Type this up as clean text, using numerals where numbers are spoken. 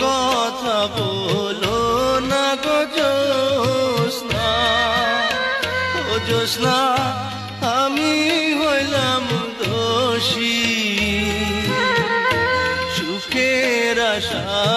কথা বলো না গো জ্যোৎস্না, ও জ্যোৎস্না আমি হইলাম দোষী, সুখের আশা